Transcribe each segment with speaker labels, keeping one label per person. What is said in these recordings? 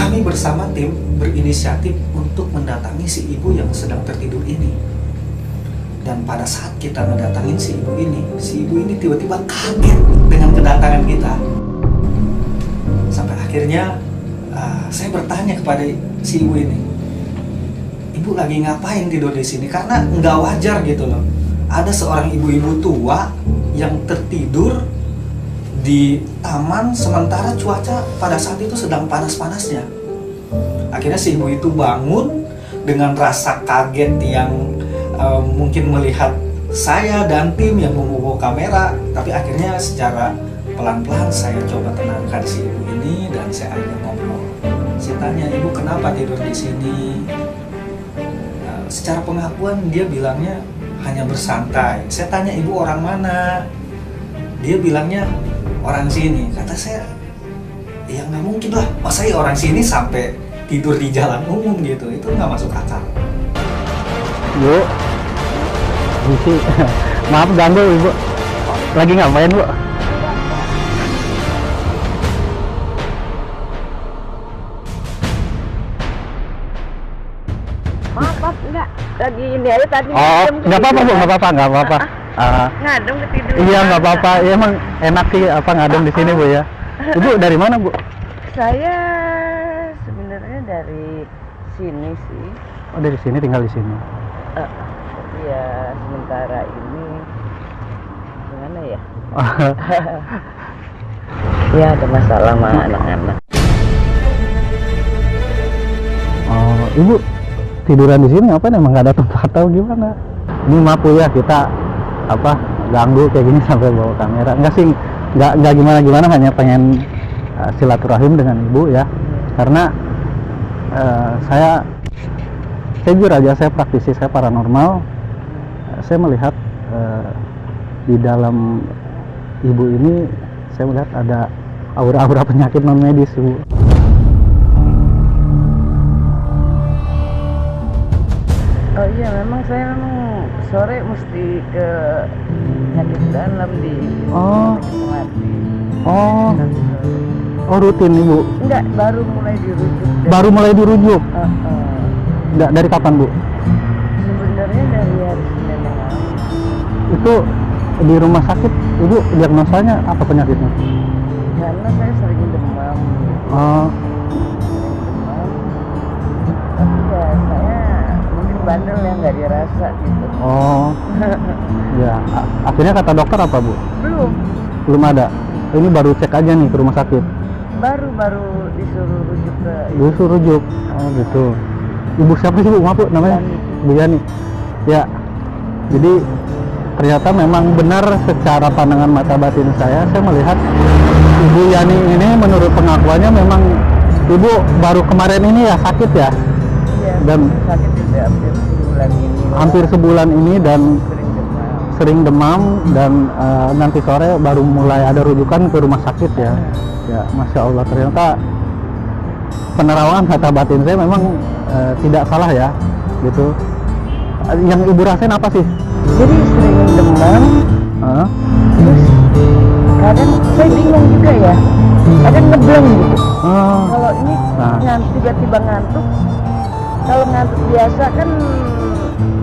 Speaker 1: kami bersama tim berinisiatif untuk mendatangi si ibu yang sedang tertidur ini. Dan pada saat kita mendatangi si ibu ini tiba-tiba kaget dengan kedatangan kita. Sampai akhirnya saya bertanya kepada si ibu ini, "Ibu lagi ngapain tidur di sini?" Karena nggak wajar gitu loh. Ada seorang ibu-ibu tua yang tertidur di taman sementara cuaca pada saat itu sedang panas-panasnya. Akhirnya si ibu itu bangun dengan rasa kaget yang mungkin melihat saya dan tim yang membawa kamera, tapi akhirnya secara pelan-pelan saya coba tenangkan si ibu ini dan saya ajak ngobrol. Saya tanya, "Ibu kenapa tidur di sini?" Secara pengakuan dia bilangnya hanya bersantai. Saya tanya, "Ibu orang mana?" Dia bilangnya orang sini. Kata saya, ya nggak mungkin lah, masa ya orang sini sampai tidur di jalan umum gitu, itu nggak masuk akal.
Speaker 2: Bu, Isi, maaf ganggu ibu, lagi ngapain bu?
Speaker 3: Maaf, enggak. Lagi ini aja tadi.
Speaker 2: Oh, nggak apa-apa bu, nggak apa-apa.
Speaker 3: Ngadem ketiduran.
Speaker 2: Iya nggak apa-apa, ya, emang enak sih apa ngadem di sini bu ya. Ibu dari mana bu?
Speaker 3: Saya sebenarnya dari sini sih.
Speaker 2: Oh dari sini, tinggal di sini.
Speaker 3: Ya sementara ini gimana ya? Ya ada masalah sama anak-anak.
Speaker 2: Oh, ibu tiduran di sini apa emang nggak ada tempat atau gimana? Ini maaf bu ya, kita ganggu kayak gini sampai bawa kamera. Enggak sih, nggak gimana, hanya pengen silaturahim dengan ibu ya. Karena saya jujur aja, saya praktisi, saya paranormal. Saya melihat di dalam ibu ini, saya melihat ada aura-aura penyakit non medis ibu.
Speaker 3: Oh iya, memang saya sore mesti ke penyakit dalam di hati.
Speaker 2: Oh rutin ibu?
Speaker 3: Enggak, baru mulai dirujuk.
Speaker 2: Baru mulai dirujuk? Enggak, dari kapan bu?
Speaker 3: Sebenarnya dari hari Senin yang lalu.
Speaker 2: Itu di rumah sakit ibu diagnosanya apa penyakitnya?
Speaker 3: Karena saya sering demam. Tapi ya saya mungkin bandel yang nggak dirasa gitu.
Speaker 2: Ya, akhirnya kata dokter apa bu? Belum ada. Ini baru cek aja nih ke rumah sakit.
Speaker 3: Baru disuruh rujuk ke.
Speaker 2: Disuruh rujuk. Oh gitu. Ibu siapa sih bu? Maaf bu, namanya? Bu Yani. Ya. Jadi ternyata memang benar secara pandangan mata batin saya melihat Ibu Yani ini menurut pengakuannya memang ibu baru kemarin ini ya sakit ya?
Speaker 3: Iya.
Speaker 2: Dan
Speaker 3: sakit juga
Speaker 2: hampir sebulan ini dan sering demam dan nanti sore baru mulai ada rujukan ke rumah sakit ya. Ya, Masya Allah, ternyata penerawangan mata batin saya memang tidak salah ya, gitu. Yang ibu rasain apa sih?
Speaker 3: Jadi sering demam, terus kadang saya bingung juga ya, kadang ngebleng gitu. Kalau ini tiba-tiba ngantuk, kalau ngantuk biasa kan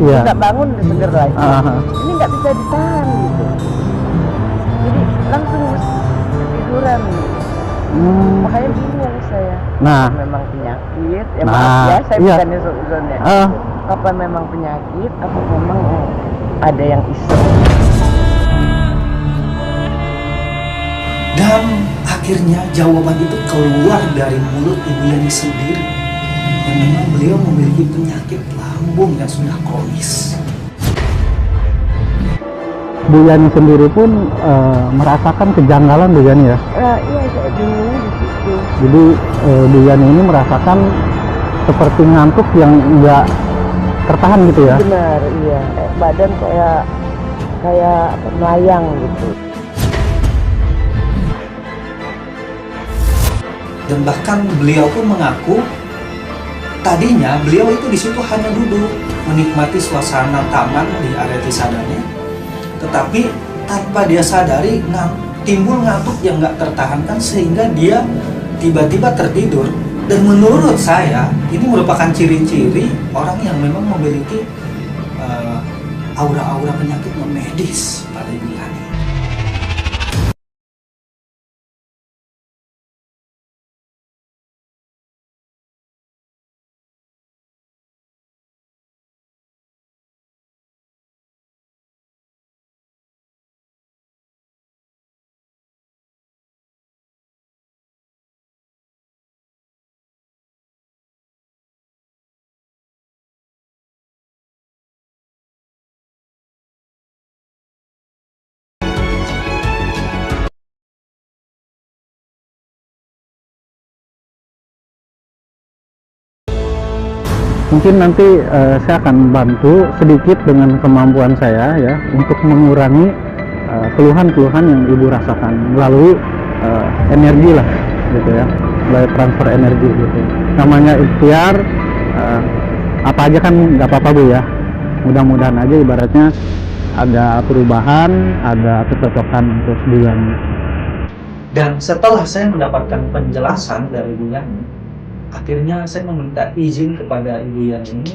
Speaker 3: nggak bangun udah seger lagi. Ini nggak bisa ditahan gitu, jadi langsung ketiduran. Makanya bingung saya. Memang penyakit, ya maaf ya, saya bukannya seuzon ya. Apa memang penyakit, apa memang ada yang iseng.
Speaker 1: Dan akhirnya jawaban itu keluar dari mulut Ibu Yani sendiri, yang memang beliau memiliki penyakit lambung yang sudah kronis.
Speaker 2: Bu Yani sendiri pun merasakan kejanggalan Bu Yani ya?
Speaker 3: Iya, saya bingung di situ.
Speaker 2: Jadi Bu Yani ini merasakan seperti ngantuk yang nggak tertahan gitu ya?
Speaker 3: Benar, iya. Badan kayak melayang gitu.
Speaker 1: Dan bahkan beliau pun mengaku tadinya beliau itu di situ hanya duduk menikmati suasana taman di area Cisadane, tetapi tanpa dia sadari timbul ngantuk yang nggak tertahankan sehingga dia tiba-tiba tertidur Dan menurut saya ini merupakan ciri-ciri orang yang memang memiliki aura-aura penyakit non medis pada Ibu Yani.
Speaker 2: Mungkin nanti saya akan bantu sedikit dengan kemampuan saya ya untuk mengurangi keluhan-keluhan yang ibu rasakan melalui energi lah gitu ya, melalui transfer energi gitu. Namanya ikhtiar, apa aja kan nggak apa-apa Bu ya. Mudah-mudahan aja ibaratnya ada perubahan, ada kecocokan untuk Bu Yani.
Speaker 1: Dan setelah saya mendapatkan penjelasan dari Ibu Yani, akhirnya saya meminta izin kepada Ibu Yani ini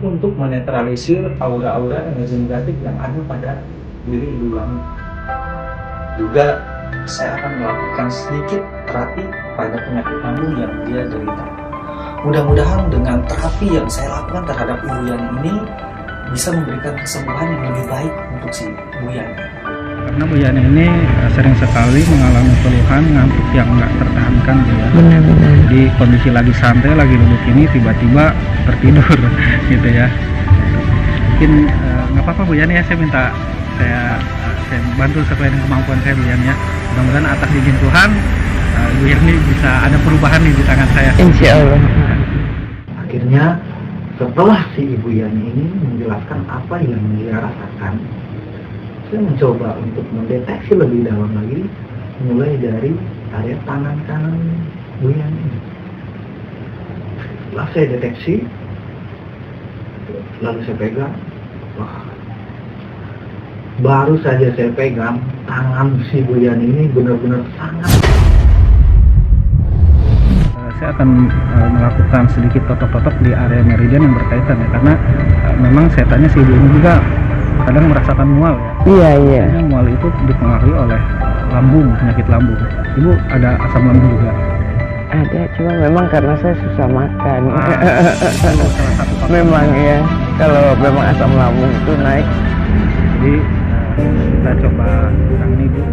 Speaker 1: untuk menetralisir aura-aura energi negatif yang ada pada diri Ibu Yani. Juga saya akan melakukan sedikit terapi pada penyakit lambung yang dia derita. Mudah-mudahan dengan terapi yang saya lakukan terhadap Ibu Yani ini bisa memberikan kesembuhan yang lebih baik untuk si Ibu Yani.
Speaker 2: Karena Bu Yani ini sering sekali mengalami keluhan ngantuk yang nggak tertahankan Bu ya.
Speaker 3: Benar-benar.
Speaker 2: Di kondisi lagi santai, lagi duduk ini tiba-tiba tertidur gitu ya. Mungkin nggak apa-apa Bu Yani ya, saya bantu sesuai dengan kemampuan saya Bu Yani ya. Mudah-mudahan atas izin Tuhan Bu Yani bisa ada perubahan nih di tangan saya.
Speaker 3: Insya Allah.
Speaker 1: Akhirnya setelah si Ibu Yani ini menjelaskan apa yang dia rasakan, saya mencoba untuk mendeteksi lebih dalam lagi, mulai dari area tangan kanan Bu Yani. Setelah saya deteksi, lalu saya pegang, wah, baru saja saya pegang, tangan si Bu Yani ini benar-benar sangat.
Speaker 2: Saya akan melakukan sedikit totok-totok di area meridian yang berkaitan ya, karena memang setannya si ibu ini juga kadang merasakan mual ya.
Speaker 3: Iya, iya.
Speaker 2: Karena mual itu dipengaruhi oleh lambung, penyakit lambung. Ibu ada asam lambung juga?
Speaker 3: Ada, cuma memang karena saya susah makan.
Speaker 2: Itu salah satu faktor.
Speaker 3: Memang ya, kalau memang asam lambung itu naik.
Speaker 2: Jadi kita coba kurangin ibu.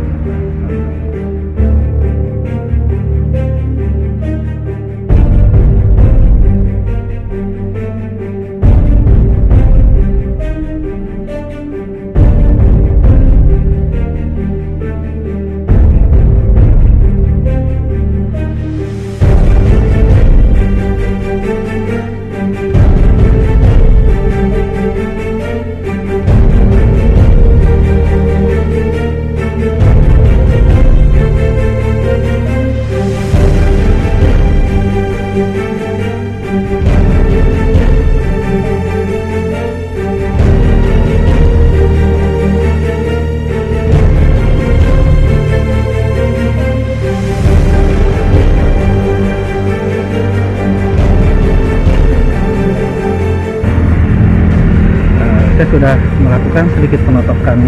Speaker 2: Saya sudah melakukan sedikit penotokan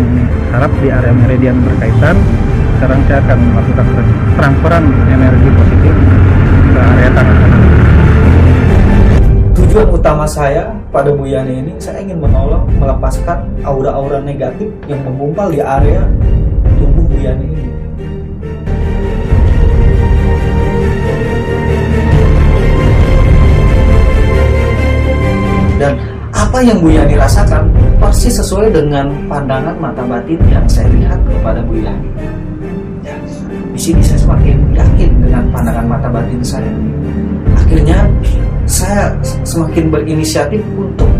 Speaker 2: saraf di area meridian berkaitan. Sekarang saya akan melakukan transferan energi positif ke area tangan kanan.
Speaker 1: Tujuan utama saya pada Bu Yani ini, saya ingin menolong melepaskan aura-aura negatif yang menggumpal di area tubuh Bu Yani ini. Dan apa yang Bu Yani rasakan persis sesuai dengan pandangan mata batin yang saya lihat kepada Bu Yani. Ya, di sini saya semakin yakin dengan pandangan mata batin saya. Akhirnya saya semakin berinisiatif untuk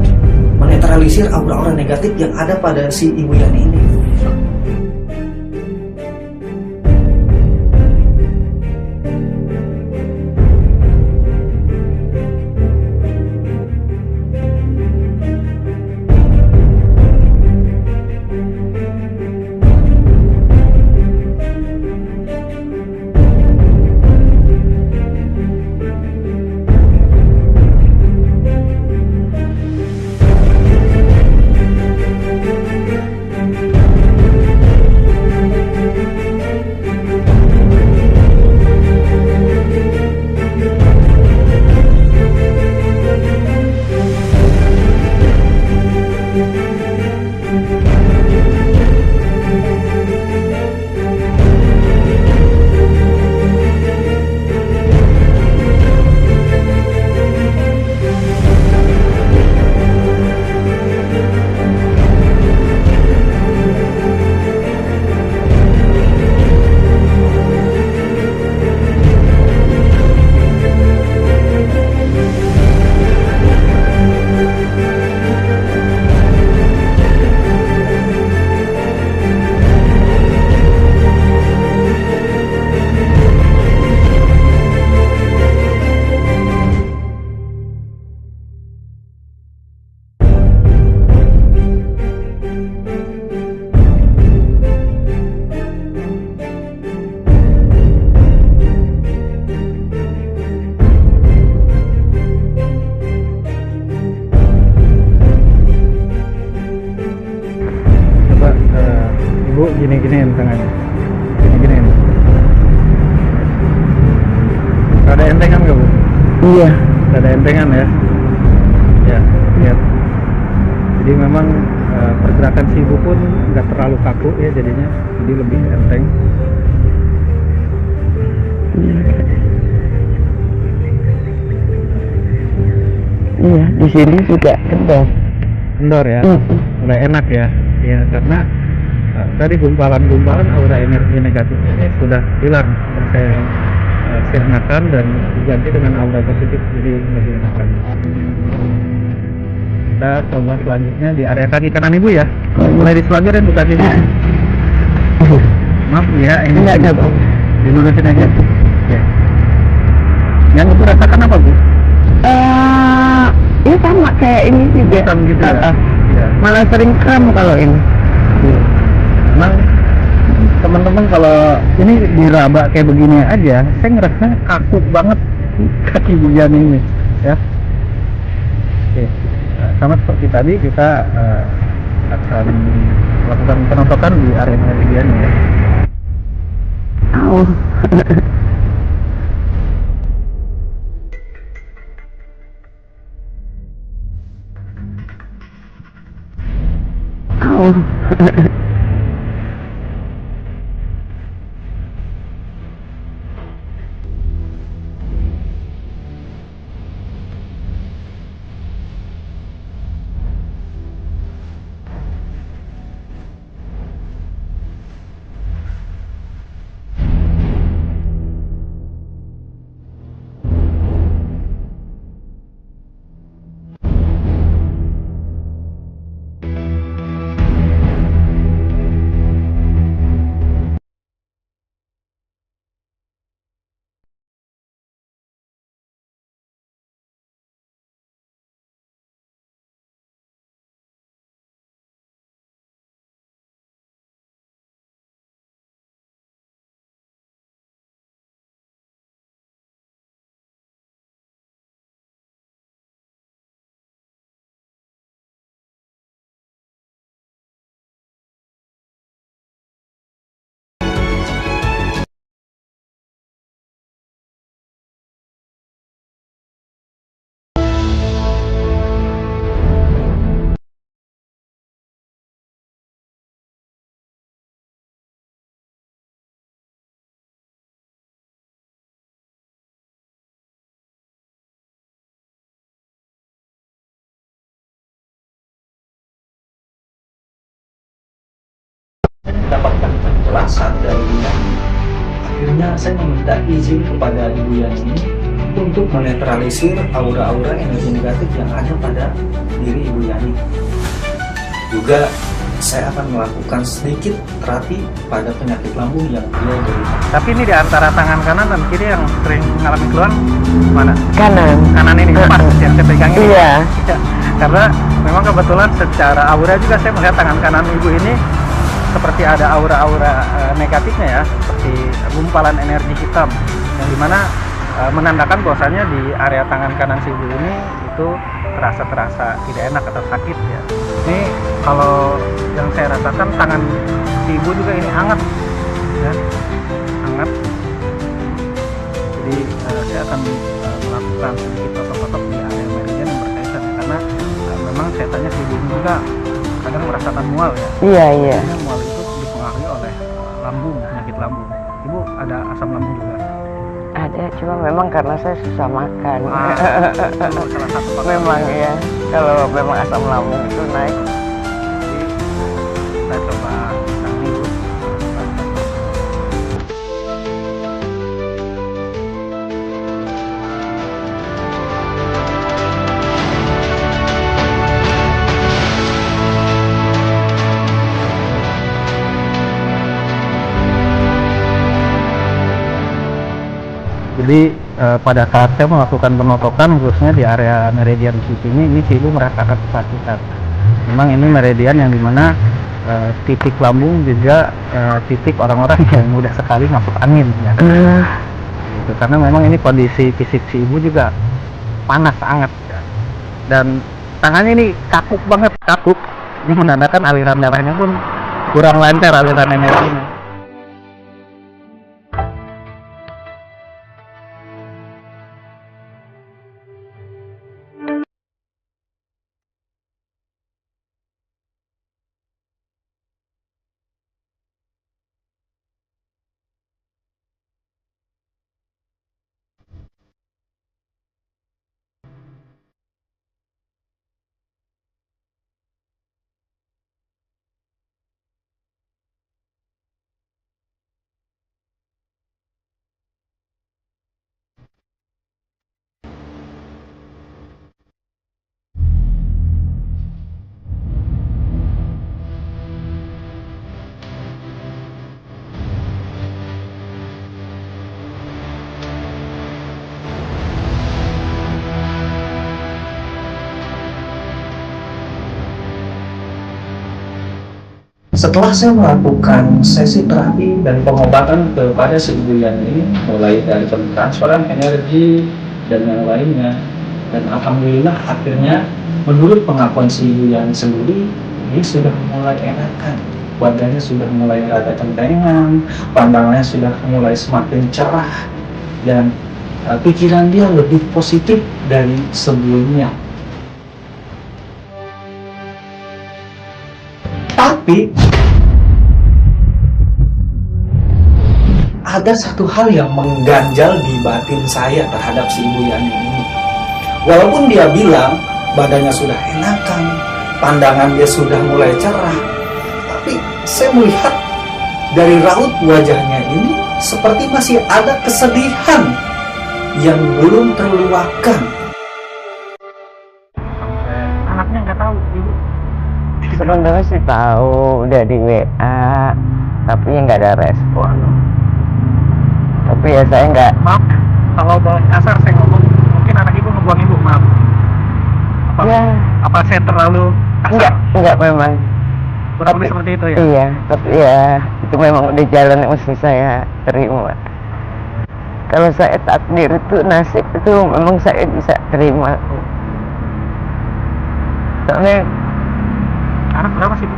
Speaker 1: menetralisir aura-aura negatif yang ada pada si Ibu Yani ini.
Speaker 2: ada entengan nggak Bu?
Speaker 3: Iya.
Speaker 2: Ada entengan ya. Ya, lihat. Jadi memang pergerakan si ibu pun nggak terlalu kaku ya jadinya, jadi lebih enteng.
Speaker 3: Iya, di sini juga kendor.
Speaker 2: Kendor ya, mulai enak ya. Ya karena tadi gumpalan-gumpalan aura energi negatif ini sudah hilang, saya sirnakan dan diganti dengan aura positif, jadi lebih enakan. Kita coba selanjutnya di area kaki kanan ibu ya, mulai diselagarin bukan ini. Maaf ya, ini
Speaker 3: Enggak ada, Bang.
Speaker 2: dilurusin aja. Oke. Yang ibu rasakan apa Bu?
Speaker 3: Ini sama kayak ini juga.
Speaker 2: Hitam gitu ya? Ya.
Speaker 3: Malah sering kram kalau ini.
Speaker 2: Emang teman-teman kalau ini diraba kayak begini aja, saya ngerasa kaku banget kaki bujan ini ya. Oke, sama seperti tadi kita akan melakukan penontonan di area meridian ya.
Speaker 3: Au. Au.
Speaker 1: Mendapatkan penjelasan dari dia. Akhirnya saya meminta izin kepada Ibu Yani untuk menetralisir aura-aura energi negatif yang ada pada diri Ibu Yani. Juga saya akan melakukan sedikit terapi pada penyakit lambung yang dia derita.
Speaker 2: Tapi ini di antara tangan kanan dan kiri yang sering mengalami keluhan mana?
Speaker 3: Kanan.
Speaker 2: Kanan ini pas yang saya pegang ini.
Speaker 3: Iya.
Speaker 2: Ya, karena memang kebetulan secara aura juga saya melihat tangan kanan ibu ini seperti ada aura-aura negatifnya ya, seperti gumpalan energi hitam yang dimana menandakan bahwasanya di area tangan kanan si ibu ini itu terasa tidak enak atau sakit ya. Ini kalau yang saya rasakan tangan si ibu juga ini hangat ya, hangat. Jadi saya akan melakukan sedikit otot-otot di area meridian yang berkaitan ya, karena memang saya tanya si ibu ini juga kadang merasakan mual ya.
Speaker 3: Iya.
Speaker 2: Biasanya mual itu dipengaruhi oleh lambung, penyakit lambung. Ibu ada asam lambung juga?
Speaker 3: Ada, cuma memang karena saya susah makan.
Speaker 2: Itu salah satu faktor.
Speaker 3: Memang ya, kalau memang asam lambung itu naik.
Speaker 2: Jadi kita coba tangani ibu. Jadi pada saat saya melakukan penotokan khususnya di area meridian ini si ibu merasakan kesakitan. Memang ini meridian yang dimana titik lambung juga titik orang-orang yang mudah sekali masuk angin ya. Gitu. Karena memang ini kondisi fisik si ibu juga panas sangat ya. Dan tangannya ini kaku banget, kaku. Ini menandakan aliran darahnya pun kurang lancar aliran energinya.
Speaker 1: Setelah saya melakukan sesi terapi dan pengobatan kepada si ibu Yani ini, mulai dari transferan energi dan yang lainnya, dan alhamdulillah akhirnya menurut pengakuan si ibu Yani sendiri, dia sudah mulai enakan, badannya sudah mulai ada centengan, pandangannya sudah mulai semakin cerah, dan pikiran dia lebih positif dari sebelumnya. Tapi ada satu hal yang mengganjal di batin saya terhadap si ibu Yani ini. Walaupun dia bilang badannya sudah enakan, pandangan dia sudah mulai cerah, tapi saya melihat dari raut wajahnya ini seperti masih ada kesedihan yang belum terluapkan. Anaknya nggak tahu, ibu.
Speaker 3: Sebenarnya sih tahu, udah di WA, tapi nggak ada respon. Tapi ya saya nggak.
Speaker 1: Maaf, kalau boleh kasar saya ngomong, mungkin anak ibu ngebuang ibu, maaf. Apa saya terlalu kasar?
Speaker 3: Enggak memang.
Speaker 1: Kurang lebih seperti itu ya?
Speaker 3: Iya, tapi ya itu memang udah jalan yang mesti saya terima. Kalau saya takdir itu, nasib itu memang saya bisa terima. Soalnya
Speaker 1: Anak berapa sih, Bu?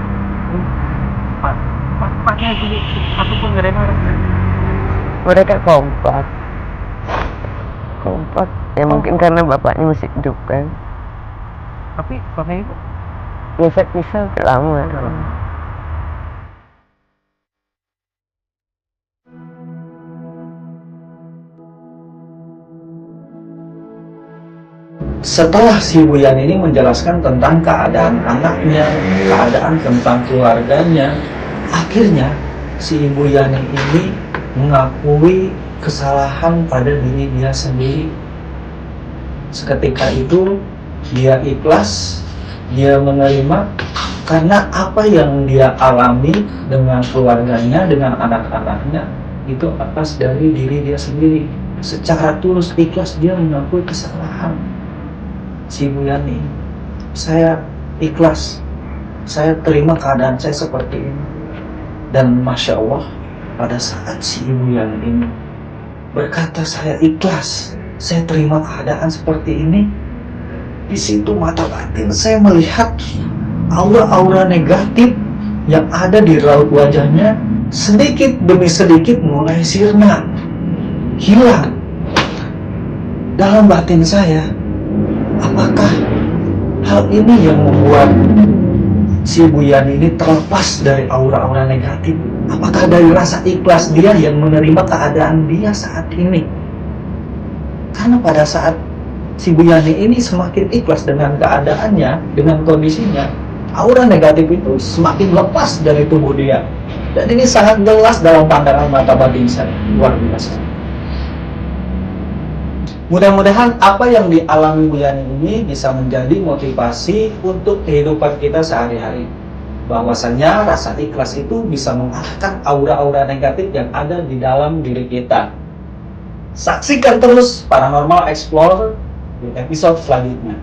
Speaker 1: Empatnya itu, satu pun nggak ada yang marah.
Speaker 3: mereka kompak. Ya mungkin karena bapaknya masih hidup kan.
Speaker 1: Tapi bapaknya ibu?
Speaker 3: Biasa pisah lama.
Speaker 1: Setelah si Bu Yani ini menjelaskan tentang keadaan anaknya, keadaan tentang keluarganya, akhirnya si Ibu Yani ini mengakui kesalahan pada diri dia sendiri. Seketika itu dia ikhlas, dia menerima karena apa yang dia alami dengan keluarganya, dengan anak-anaknya itu atas dari diri dia sendiri. Secara tulus ikhlas dia mengakui kesalahan. Si Ibu Yani, saya ikhlas, saya terima keadaan saya seperti ini. Dan Masya Allah, pada saat si Ibu Yani ini berkata saya ikhlas, saya terima keadaan seperti ini, di situ mata batin saya melihat aura-aura negatif yang ada di raut wajahnya sedikit demi sedikit mulai sirna, hilang. Dalam batin saya, apakah hal ini yang membuat si Bu Yani ini terlepas dari aura-aura negatif? Apakah dari rasa ikhlas dia yang menerima keadaan dia saat ini? Karena pada saat si Bu Yani ini semakin ikhlas dengan keadaannya, dengan kondisinya, aura negatif itu semakin lepas dari tubuh dia. Dan ini sangat jelas dalam pandangan mata batin saya. Luar biasa. Mudah-mudahan apa yang dialami Bu Yani ini bisa menjadi motivasi untuk kehidupan kita sehari-hari. Bahwasanya rasa ikhlas itu bisa mengalahkan aura-aura negatif yang ada di dalam diri kita. Saksikan terus Paranormal Explorer di episode selanjutnya.